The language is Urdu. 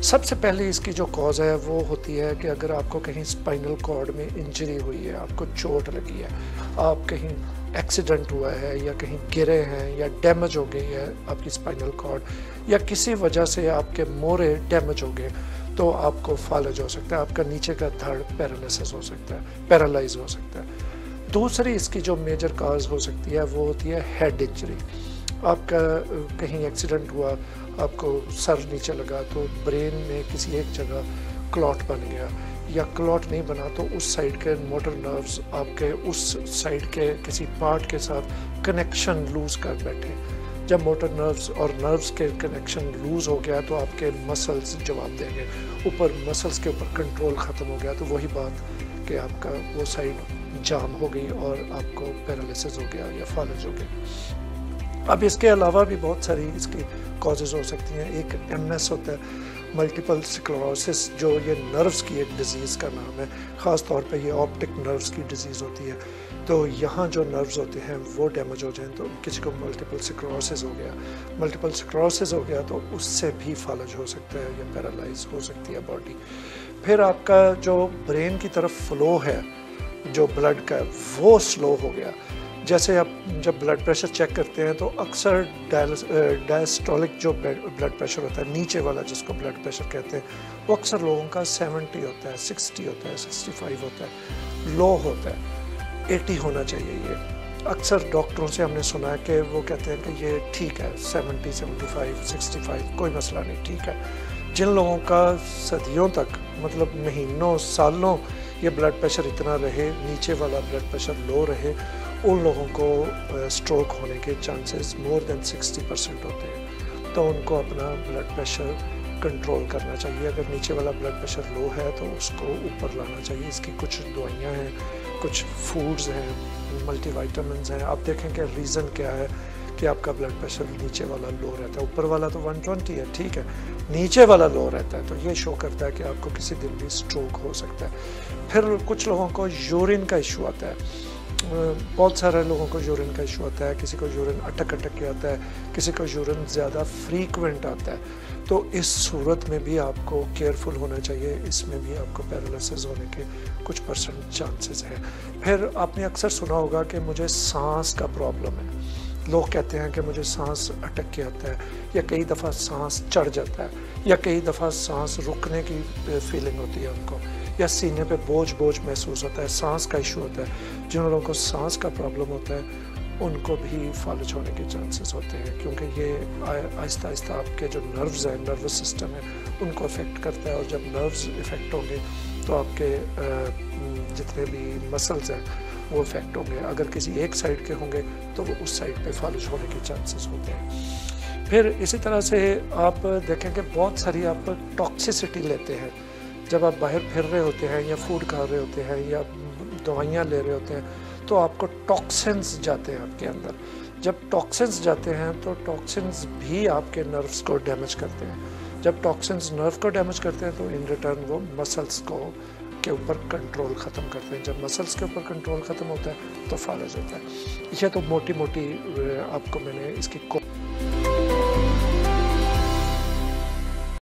سب سے پہلے اس کی جو کاز ہے وہ ہوتی ہے کہ اگر آپ کو کہیں اسپائنل کارڈ میں انجری ہوئی ہے، آپ کو چوٹ لگی ہے، آپ کہیں ایکسیڈنٹ ہوا ہے یا کہیں گرے ہیں یا ڈیمیج ہو گئی ہے آپ کی اسپائنل کارڈ، یا کسی وجہ سے آپ کے مورے ڈیمیج ہو گئے، تو آپ کو فالج ہو سکتا ہے، آپ کا نیچے کا دھڑ پیرالائسس ہو سکتا ہے، پیرالائز ہو سکتا ہے۔ دوسری اس کی جو میجر کاز ہو سکتی ہے وہ ہوتی ہے ہیڈ انجری۔ آپ کا کہیں ایکسیڈنٹ ہوا، آپ کو سر نیچے لگا تو برین میں کسی ایک جگہ کلاٹ بن گیا، یا کلاٹ نہیں بنا تو اس سائڈ کے موٹر نروز آپ کے اس سائڈ کے کسی پارٹ کے ساتھ کنیکشن لوز کر بیٹھے۔ جب موٹر نروز اور نروز کے کنیکشن لوز ہو گیا تو آپ کے مسلز جواب دیں گے، اوپر مسلز کے اوپر کنٹرول ختم ہو گیا، تو وہی بات کہ آپ کا وہ سائڈ جام ہو گئی اور آپ کو پیرالائسس ہو گیا یا فالج ہو گیا۔ اب اس کے علاوہ بھی بہت ساری اس کی کازز ہو سکتی ہیں۔ ایک ایم ایس ہوتا ہے، ملٹیپل سکلروسس، جو یہ نروز کی ایک ڈیزیز کا نام ہے، خاص طور پہ یہ آپٹک نروز کی ڈیزیز ہوتی ہے۔ تو یہاں جو نروز ہوتے ہیں وہ ڈیمیج ہو جائیں تو کسی کو ملٹیپل سکلروسس ہو گیا، ملٹیپل سکلروسس ہو گیا تو اس سے بھی فالج ہو سکتا ہے یا پیرالائز ہو سکتی ہے باڈی۔ پھر آپ کا جو برین کی طرف فلو ہے جو بلڈ کا وہ سلو ہو گیا۔ جیسے آپ جب بلڈ پریشر چیک کرتے ہیں تو اکثر ڈائسٹولک جو بلڈ پریشر ہوتا ہے، نیچے والا جس کو بلڈ پریشر کہتے ہیں، وہ اکثر لوگوں کا 70 ہوتا ہے، 60 ہوتا ہے، 65 ہوتا ہے، لو ہوتا ہے، 80 ہونا چاہیے۔ یہ اکثر ڈاکٹروں سے ہم نے سنا ہے کہ وہ کہتے ہیں کہ یہ ٹھیک ہے، 70، 75، 65 کوئی مسئلہ نہیں، ٹھیک ہے۔ جن لوگوں کا صدیوں تک، مطلب مہینوں سالوں یہ بلڈ پریشر اتنا رہے، نیچے والا بلڈ پریشر لو رہے، ان لوگوں کو سٹروک ہونے کے چانسز مور دین 60% ہوتے ہیں۔ تو ان کو اپنا بلڈ پریشر کنٹرول کرنا چاہیے۔ اگر نیچے والا بلڈ پریشر لو ہے تو اس کو اوپر لانا چاہیے۔ اس کی کچھ دوائیاں ہیں، کچھ فوڈز ہیں، ملٹی وائٹامنز ہیں۔ آپ دیکھیں کہ ریزن کیا ہے کہ آپ کا بلڈ پریشر نیچے والا لو رہتا ہے، اوپر والا تو 120 ہے، ٹھیک ہے، نیچے والا لو رہتا ہے، تو یہ شو کرتا ہے کہ آپ کو کسی دن بھی سٹروک ہو سکتا ہے۔ پھر کچھ لوگوں کو یورین کا ایشو آتا ہے، بہت سارے لوگوں کو یورین کا ایشو آتا ہے، کسی کو یورین اٹک کے آتا ہے، کسی کو یورین زیادہ فریکوینٹ آتا ہے۔ تو اس صورت میں بھی آپ کو کیئرفل ہونا چاہیے، اس میں بھی آپ کو پیرالائسس ہونے کے کچھ % چانسز ہیں۔ پھر آپ نے اکثر سنا ہوگا کہ مجھے سانس کا پرابلم ہے، لوگ کہتے ہیں کہ مجھے سانس اٹک کے آتا ہے، یا کئی دفعہ سانس چڑھ جاتا ہے، یا کئی دفعہ سانس رکنے کی فیلنگ ہوتی ہے ان کو، یا سینے پہ بوجھ محسوس ہوتا ہے، سانس کا ایشو ہوتا ہے۔ جن لوگوں کو سانس کا پرابلم ہوتا ہے ان کو بھی فالج ہونے کے چانسز ہوتے ہیں، کیونکہ یہ آہستہ آہستہ آپ کے جو نروز ہیں، نروس سسٹم ہے، ان کو افیکٹ کرتا ہے، اور جب نروز افیکٹ ہوں گے تو آپ کے جتنے بھی مسلز ہیں وہ افیکٹ ہوں گے۔ اگر کسی ایک سائڈ کے ہوں گے تو وہ اس سائڈ پہ فالج ہونے کے چانسز ہوتے ہیں۔ پھر اسی طرح سے آپ دیکھیں کہ بہت ساری آپ ٹاکسیسٹی لیتے ہیں، جب آپ باہر پھر رہے ہوتے ہیں یا فوڈ کھا رہے ہوتے ہیں یا دوائیاں لے رہے ہوتے ہیں تو آپ کو ٹاکسنز جاتے ہیں آپ کے اندر۔ جب ٹاکسنز جاتے ہیں تو ٹاکسنز بھی آپ کے نروز کو ڈیمیج کرتے ہیں۔ جب ٹاکسنز نرو کو ڈیمیج کرتے ہیں تو ان ریٹرن وہ مسلز کے اوپر کنٹرول ختم کرتے ہیں۔ جب مسلز کے اوپر کنٹرول ختم ہوتا ہے تو فالج ہوتا ہے۔ یہ تو موٹی آپ کو میں نے اس کی